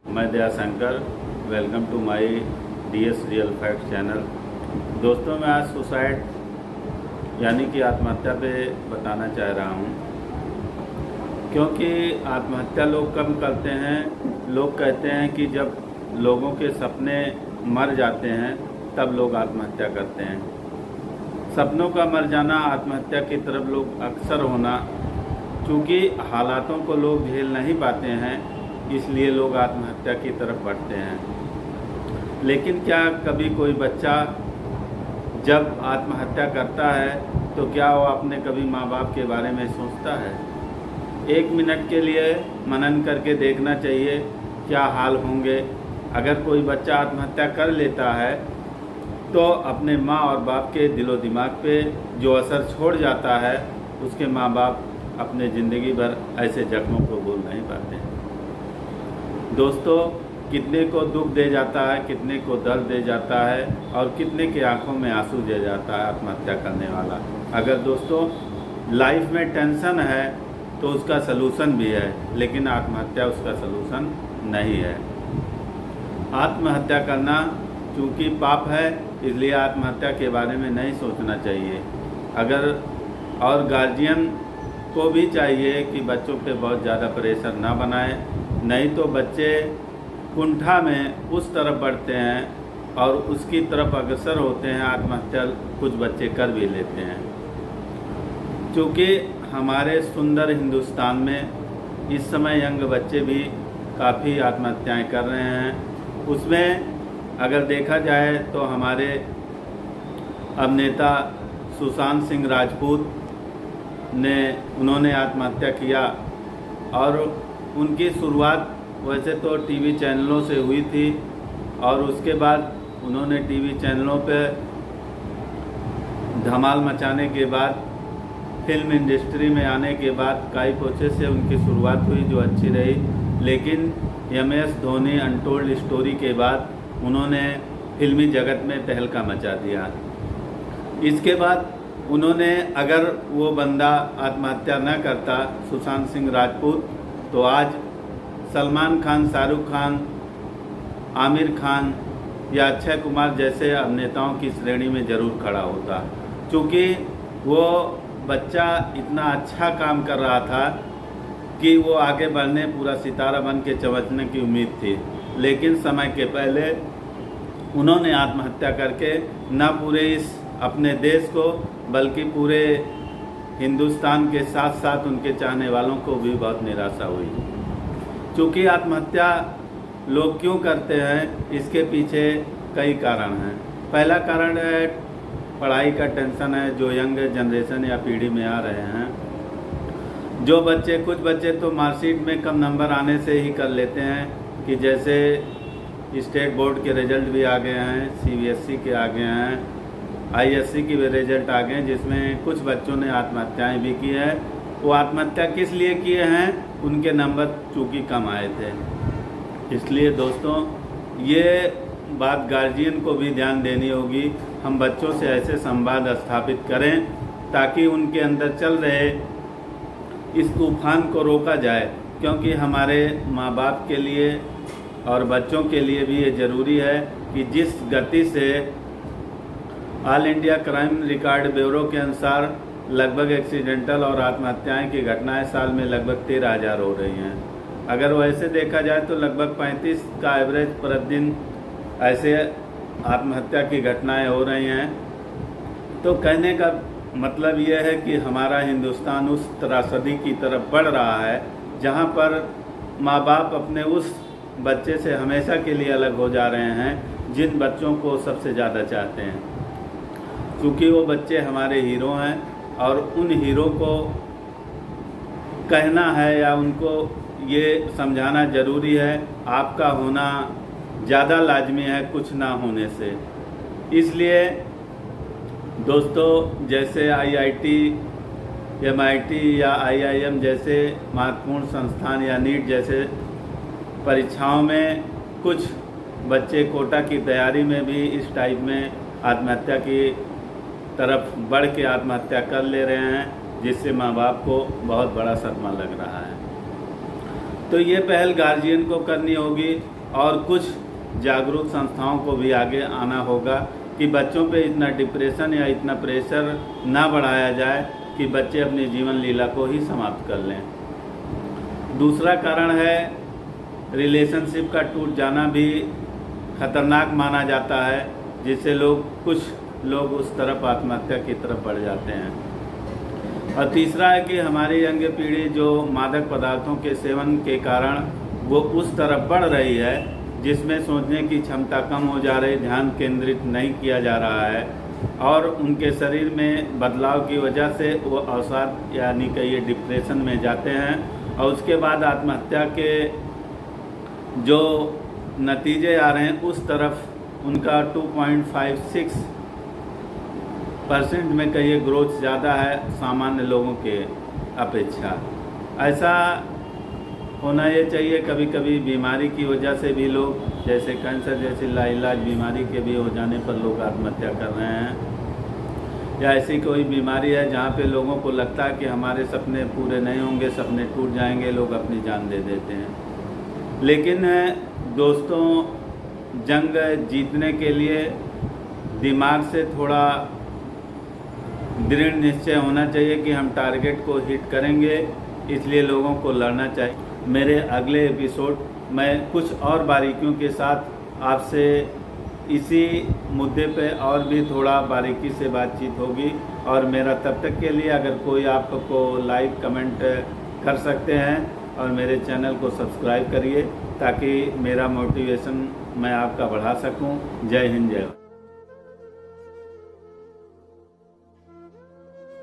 मैं Dayashankar, welcome to my DS real fact channel. दोस्तों, मैं आज सुसाइड यानी कि आत्महत्या पे बताना चाह रहा हूँ, क्योंकि आत्महत्या लोग कम करते हैं। लोग कहते हैं कि जब लोगों के सपने मर जाते हैं तब लोग आत्महत्या करते हैं। सपनों का मर जाना, आत्महत्या की तरफ लोग अक्सर होना, क्योंकि हालातों को लोग झेल नहीं पाते हैं, इसलिए लोग आत्महत्या की तरफ बढ़ते हैं। लेकिन क्या कभी कोई बच्चा जब आत्महत्या करता है तो क्या वो अपने कभी माँ बाप के बारे में सोचता है? 1 मिनट के लिए मनन करके देखना चाहिए क्या हाल होंगे। अगर कोई बच्चा आत्महत्या कर लेता है तो अपने माँ और बाप के दिलो दिमाग पे जो असर छोड़ जाता है, उसके माँ बाप अपने ज़िंदगी भर ऐसे जख्मों को भूल नहीं पाते हैं। दोस्तों, कितने को दुख दे जाता है, कितने को दर्द दे जाता है और कितने की आंखों में आंसू दे जाता है आत्महत्या करने वाला। अगर दोस्तों लाइफ में टेंशन है तो उसका सलूशन भी है, लेकिन आत्महत्या उसका सलूशन नहीं है। आत्महत्या करना चूँकि पाप है, इसलिए आत्महत्या के बारे में नहीं सोचना चाहिए। और गार्जियन को भी चाहिए कि बच्चों पे बहुत ज़्यादा प्रेशर ना बनाए, नहीं तो बच्चे कुंठा में उस तरफ बढ़ते हैं और उसकी तरफ अग्रसर होते हैं। आत्महत्या कुछ बच्चे कर भी लेते हैं। क्योंकि हमारे सुंदर हिंदुस्तान में इस समय यंग बच्चे भी काफ़ी आत्महत्याएं कर रहे हैं। उसमें अगर देखा जाए तो हमारे अभिनेता सुशांत सिंह राजपूत उन्होंने आत्महत्या किया, और उनकी शुरुआत वैसे तो टीवी चैनलों से हुई थी, और उसके बाद उन्होंने टीवी चैनलों पे धमाल मचाने के बाद फिल्म इंडस्ट्री में आने के बाद कई पोचे से उनकी शुरुआत हुई जो अच्छी रही। लेकिन MS धोनी अनटोल्ड स्टोरी के बाद उन्होंने फिल्मी जगत में तहलका मचा दिया। इसके बाद उन्होंने, अगर वो बंदा आत्महत्या न करता सुशांत सिंह राजपूत, तो आज सलमान खान, शाहरुख खान, आमिर खान या अक्षय कुमार जैसे अभिनेताओं की श्रेणी में ज़रूर खड़ा होता। क्योंकि वो बच्चा इतना अच्छा काम कर रहा था कि वो आगे बढ़ने, पूरा सितारा बन के चमकने की उम्मीद थी। लेकिन समय के पहले उन्होंने आत्महत्या करके न पूरे इस अपने देश को बल्कि पूरे हिंदुस्तान के साथ साथ उनके चाहने वालों को भी बहुत निराशा हुई। क्योंकि आत्महत्या लोग क्यों करते हैं, इसके पीछे कई कारण हैं। पहला कारण है पढ़ाई का टेंशन है, जो यंग जनरेशन या पीढ़ी में आ रहे हैं। कुछ बच्चे तो मार्कशीट में कम नंबर आने से ही कर लेते हैं कि जैसे स्टेट बोर्ड के रिजल्ट भी आ गए हैं, CBSE के आ गए हैं, ISC की भी रिजल्ट आ गए हैं, जिसमें कुछ बच्चों ने आत्महत्याएं भी की है। वो आत्महत्या किस लिए किए हैं? उनके नंबर चूँकि कम आए थे। इसलिए दोस्तों, ये बात गार्जियन को भी ध्यान देनी होगी। हम बच्चों से ऐसे संवाद स्थापित करें ताकि उनके अंदर चल रहे इस तूफान को रोका जाए। क्योंकि हमारे माँ बाप के लिए और बच्चों के लिए भी ये ज़रूरी है कि जिस गति से all India crime record bureau के अनुसार लगभग एक्सीडेंटल और आत्महत्याएं की घटनाएं साल में लगभग 13,000 हो रही हैं। अगर वैसे देखा जाए तो लगभग 35 का एवरेज प्रतिदिन ऐसे आत्महत्या की घटनाएं हो रही हैं। तो कहने का मतलब यह है कि हमारा हिंदुस्तान उस त्रासदी की तरफ बढ़ रहा है जहां पर माँ बाप अपने उस बच्चे से हमेशा के लिए अलग हो जा रहे हैं जिन बच्चों को सबसे ज़्यादा चाहते हैं। क्योंकि वो बच्चे हमारे हीरो हैं, और उन हीरो को कहना है या उनको ये समझाना ज़रूरी है, आपका होना ज़्यादा लाजमी है कुछ ना होने से। इसलिए दोस्तों, जैसे IIT, MIT या IIM जैसे महत्वपूर्ण संस्थान या नीट जैसे परीक्षाओं में कुछ बच्चे कोटा की तैयारी में भी इस टाइप में आत्महत्या की तरफ बढ़ के आत्महत्या कर ले रहे हैं, जिससे माँ बाप को बहुत बड़ा सदमा लग रहा है। तो ये पहल गार्जियन को करनी होगी और कुछ जागरूक संस्थाओं को भी आगे आना होगा कि बच्चों पे इतना डिप्रेशन या इतना प्रेशर ना बढ़ाया जाए कि बच्चे अपनी जीवन लीला को ही समाप्त कर लें। दूसरा कारण है रिलेशनशिप का टूट जाना भी खतरनाक माना जाता है, जिससे कुछ लोग उस तरफ आत्महत्या की तरफ बढ़ जाते हैं। और तीसरा है कि हमारी यंग पीढ़ी जो मादक पदार्थों के सेवन के कारण वो उस तरफ बढ़ रही है जिसमें सोचने की क्षमता कम हो जा रही, ध्यान केंद्रित नहीं किया जा रहा है और उनके शरीर में बदलाव की वजह से वो अवसाद यानी कि ये डिप्रेशन में जाते हैं और उसके बाद आत्महत्या के जो नतीजे आ रहे हैं उस तरफ उनका 2.56% में कहीं ग्रोथ ज़्यादा है सामान्य लोगों के अपेक्षा। ऐसा होना ये चाहिए। कभी कभी बीमारी की वजह से भी लोग, जैसे कैंसर जैसी लाइलाज बीमारी के भी हो जाने पर लोग आत्महत्या कर रहे हैं, या ऐसी कोई बीमारी है जहाँ पे लोगों को लगता है कि हमारे सपने पूरे नहीं होंगे, सपने टूट जाएंगे, लोग अपनी जान दे देते हैं। लेकिन दोस्तों, जंग जीतने के लिए दिमाग से थोड़ा दृढ़ निश्चय होना चाहिए कि हम टारगेट को हिट करेंगे, इसलिए लोगों को लड़ना चाहिए। मेरे अगले एपिसोड में कुछ और बारीकियों के साथ आपसे इसी मुद्दे पे और भी थोड़ा बारीकी से बातचीत होगी। और मेरा तब तक के लिए अगर कोई आपको लाइक कमेंट कर सकते हैं और मेरे चैनल को सब्सक्राइब करिए ताकि मेरा मोटिवेशन मैं आपका बढ़ा सकूं। जय हिंद, जय भारत।